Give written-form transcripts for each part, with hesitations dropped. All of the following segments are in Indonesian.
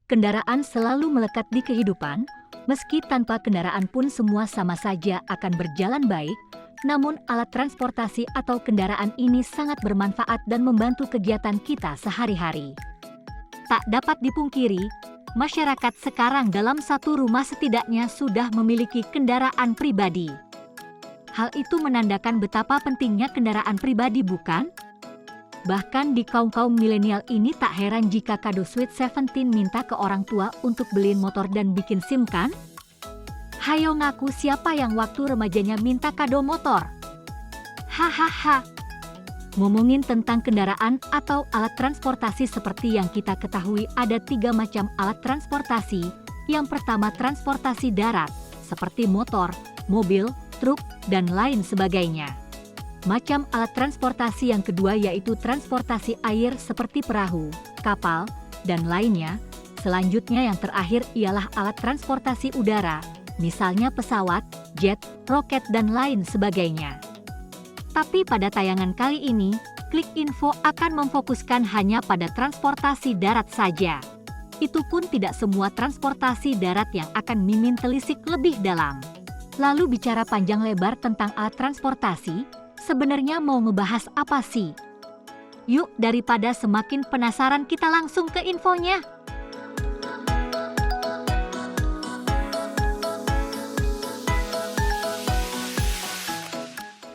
Kendaraan selalu melekat di kehidupan, meski tanpa kendaraan pun semua sama saja akan berjalan baik, namun alat transportasi atau kendaraan ini sangat bermanfaat dan membantu kegiatan kita sehari-hari. Tak dapat dipungkiri, masyarakat sekarang dalam satu rumah setidaknya sudah memiliki kendaraan pribadi. Hal itu menandakan betapa pentingnya kendaraan pribadi, bukan? Bahkan di kaum-kaum milenial ini tak heran jika kado Sweet 17 minta ke orang tua untuk beliin motor dan bikin SIM kan? Hayo ngaku siapa yang waktu remajanya minta kado motor? Hahaha. Ngomongin tentang kendaraan atau alat transportasi seperti yang kita ketahui ada 3 macam alat transportasi. Yang pertama transportasi darat, seperti motor, mobil, truk, dan lain sebagainya. Macam alat transportasi yang kedua yaitu transportasi air seperti perahu, kapal, dan lainnya. Selanjutnya yang terakhir ialah alat transportasi udara, misalnya pesawat, jet, roket, dan lain sebagainya. Tapi pada tayangan kali ini, Klik Info akan memfokuskan hanya pada transportasi darat saja. Itu pun tidak semua transportasi darat yang akan Mimin telisik lebih dalam. Lalu bicara panjang lebar tentang alat transportasi, sebenarnya mau ngebahas apa sih? Yuk, daripada semakin penasaran kita langsung ke infonya.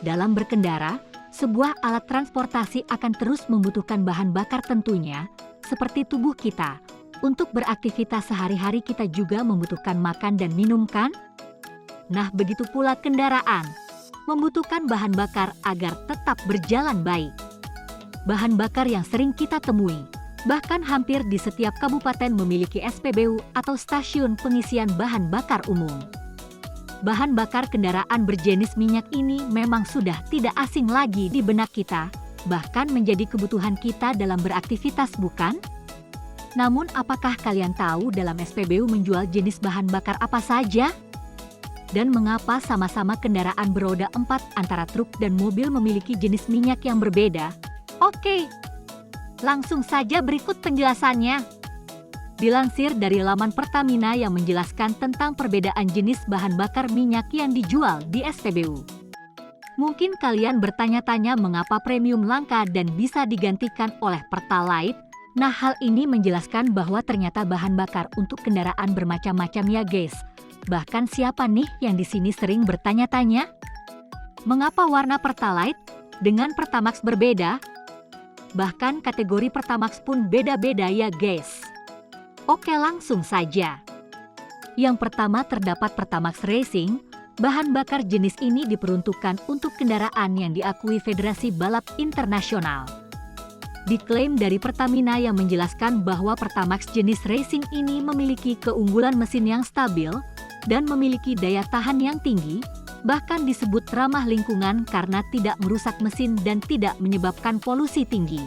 Dalam berkendara, sebuah alat transportasi akan terus membutuhkan bahan bakar tentunya, seperti tubuh kita. Untuk beraktivitas sehari-hari kita juga membutuhkan makan dan minum kan? Nah, begitu pula kendaraan membutuhkan bahan bakar agar tetap berjalan baik. Bahan bakar yang sering kita temui, bahkan hampir di setiap kabupaten memiliki SPBU atau stasiun pengisian bahan bakar umum. Bahan bakar kendaraan berjenis minyak ini memang sudah tidak asing lagi di benak kita, bahkan menjadi kebutuhan kita dalam beraktivitas, bukan? Namun apakah kalian tahu dalam SPBU menjual jenis bahan bakar apa saja? Dan mengapa sama-sama kendaraan beroda 4 antara truk dan mobil memiliki jenis minyak yang berbeda? Oke, langsung saja berikut penjelasannya. Dilansir dari laman Pertamina yang menjelaskan tentang perbedaan jenis bahan bakar minyak yang dijual di SPBU. Mungkin kalian bertanya-tanya mengapa premium langka dan bisa digantikan oleh Pertalite. Nah, hal ini menjelaskan bahwa ternyata bahan bakar untuk kendaraan bermacam-macam ya guys. Bahkan siapa nih yang di sini sering bertanya-tanya? Mengapa warna Pertalite dengan Pertamax berbeda? Bahkan kategori Pertamax pun beda-beda ya guys. Oke, langsung saja. Yang pertama terdapat Pertamax Racing. Bahan bakar jenis ini diperuntukkan untuk kendaraan yang diakui Federasi Balap Internasional. Diklaim dari Pertamina yang menjelaskan bahwa Pertamax jenis racing ini memiliki keunggulan mesin yang stabil dan memiliki daya tahan yang tinggi, bahkan disebut ramah lingkungan karena tidak merusak mesin dan tidak menyebabkan polusi tinggi.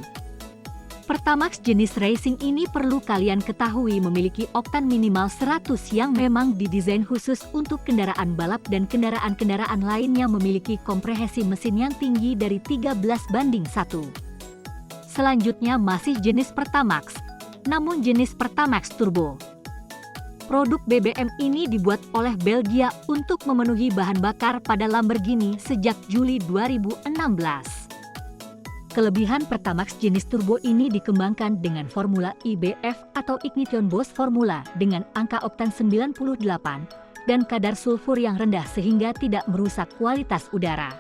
Pertamax jenis racing ini perlu kalian ketahui memiliki oktan minimal 100 yang memang didesain khusus untuk kendaraan balap dan kendaraan-kendaraan lain yang memiliki komprehesi mesin yang tinggi dari 13:1. Selanjutnya masih jenis Pertamax, namun jenis Pertamax Turbo. Produk BBM ini dibuat oleh Belgia untuk memenuhi bahan bakar pada Lamborghini sejak Juli 2016. Kelebihan Pertamax jenis turbo ini dikembangkan dengan formula IBF atau Ignition Boost formula dengan angka oktan 98 dan kadar sulfur yang rendah sehingga tidak merusak kualitas udara.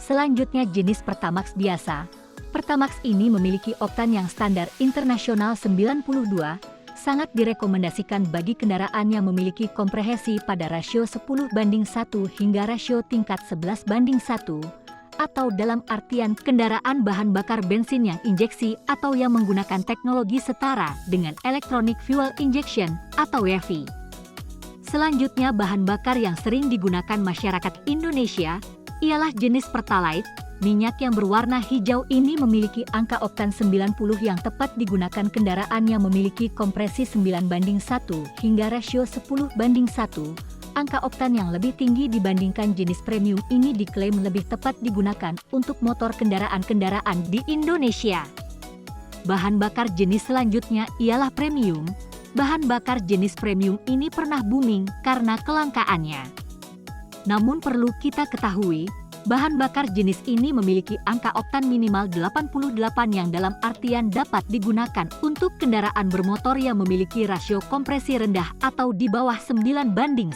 Selanjutnya jenis Pertamax biasa. Pertamax ini memiliki oktan yang standar internasional 92, sangat direkomendasikan bagi kendaraan yang memiliki komprehesi pada rasio 10:1 hingga rasio tingkat 11:1, atau dalam artian kendaraan bahan bakar bensin yang injeksi atau yang menggunakan teknologi setara dengan electronic fuel injection atau EFI. Selanjutnya bahan bakar yang sering digunakan masyarakat Indonesia ialah jenis Pertalite. Minyak yang berwarna hijau ini memiliki angka oktan 90 yang tepat digunakan kendaraan yang memiliki kompresi 9:1 hingga rasio 10:1. Angka oktan yang lebih tinggi dibandingkan jenis premium ini diklaim lebih tepat digunakan untuk motor kendaraan-kendaraan di Indonesia. Bahan bakar jenis selanjutnya ialah premium. bahan bakar jenis premium ini pernah booming karena kelangkaannya. Namun perlu kita ketahui, bahan bakar jenis ini memiliki angka oktan minimal 88 yang dalam artian dapat digunakan untuk kendaraan bermotor yang memiliki rasio kompresi rendah atau di bawah 9:1.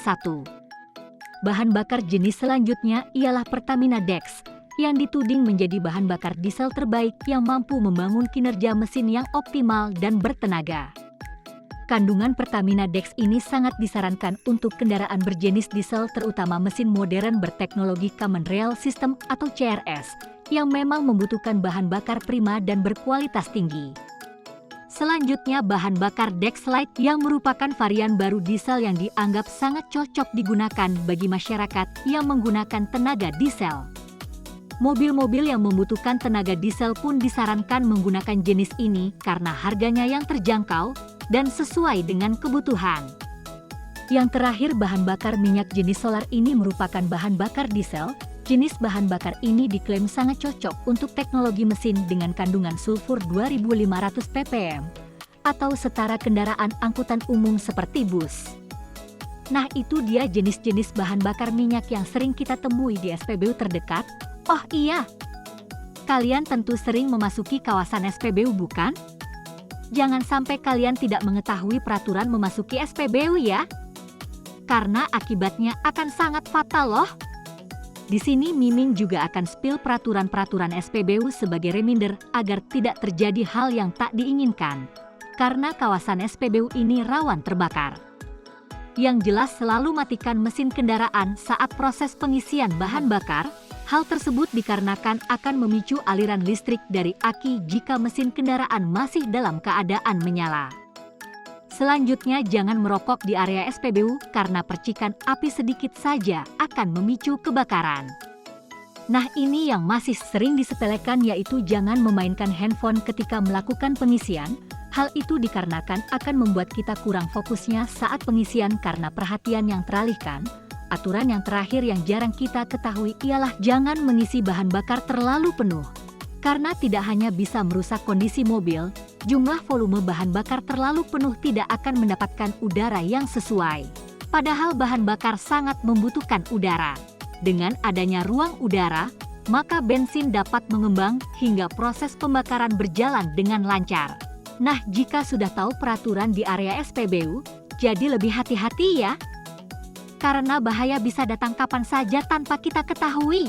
Bahan bakar jenis selanjutnya ialah Pertamina Dex, yang dituding menjadi bahan bakar diesel terbaik yang mampu membangun kinerja mesin yang optimal dan bertenaga. Kandungan Pertamina Dex ini sangat disarankan untuk kendaraan berjenis diesel terutama mesin modern berteknologi Common Rail System atau CRS, yang memang membutuhkan bahan bakar prima dan berkualitas tinggi. Selanjutnya bahan bakar Dex Lite yang merupakan varian baru diesel yang dianggap sangat cocok digunakan bagi masyarakat yang menggunakan tenaga diesel. Mobil-mobil yang membutuhkan tenaga diesel pun disarankan menggunakan jenis ini karena harganya yang terjangkau dan sesuai dengan kebutuhan. Yang terakhir, bahan bakar minyak jenis solar ini merupakan bahan bakar diesel. Jenis bahan bakar ini diklaim sangat cocok untuk teknologi mesin dengan kandungan sulfur 2500 ppm atau setara kendaraan angkutan umum seperti bus. Nah, itu dia jenis-jenis bahan bakar minyak yang sering kita temui di SPBU terdekat. Oh iya, kalian tentu sering memasuki kawasan SPBU bukan? Jangan sampai kalian tidak mengetahui peraturan memasuki SPBU ya, karena akibatnya akan sangat fatal loh. Di sini Miming juga akan spill peraturan-peraturan SPBU sebagai reminder agar tidak terjadi hal yang tak diinginkan, karena kawasan SPBU ini rawan terbakar. Yang jelas selalu matikan mesin kendaraan saat proses pengisian bahan bakar. Hal tersebut dikarenakan akan memicu aliran listrik dari aki jika mesin kendaraan masih dalam keadaan menyala. Selanjutnya, jangan merokok di area SPBU karena percikan api sedikit saja akan memicu kebakaran. Nah, ini yang masih sering disepelekan yaitu jangan memainkan handphone ketika melakukan pengisian. Hal itu dikarenakan akan membuat kita kurang fokusnya saat pengisian karena perhatian yang teralihkan. Aturan yang terakhir yang jarang kita ketahui ialah jangan mengisi bahan bakar terlalu penuh. Karena tidak hanya bisa merusak kondisi mobil, jumlah volume bahan bakar terlalu penuh tidak akan mendapatkan udara yang sesuai. Padahal bahan bakar sangat membutuhkan udara. Dengan adanya ruang udara, maka bensin dapat mengembang hingga proses pembakaran berjalan dengan lancar. Nah, jika sudah tahu peraturan di area SPBU, jadi lebih hati-hati ya. Karena bahaya bisa datang kapan saja tanpa kita ketahui.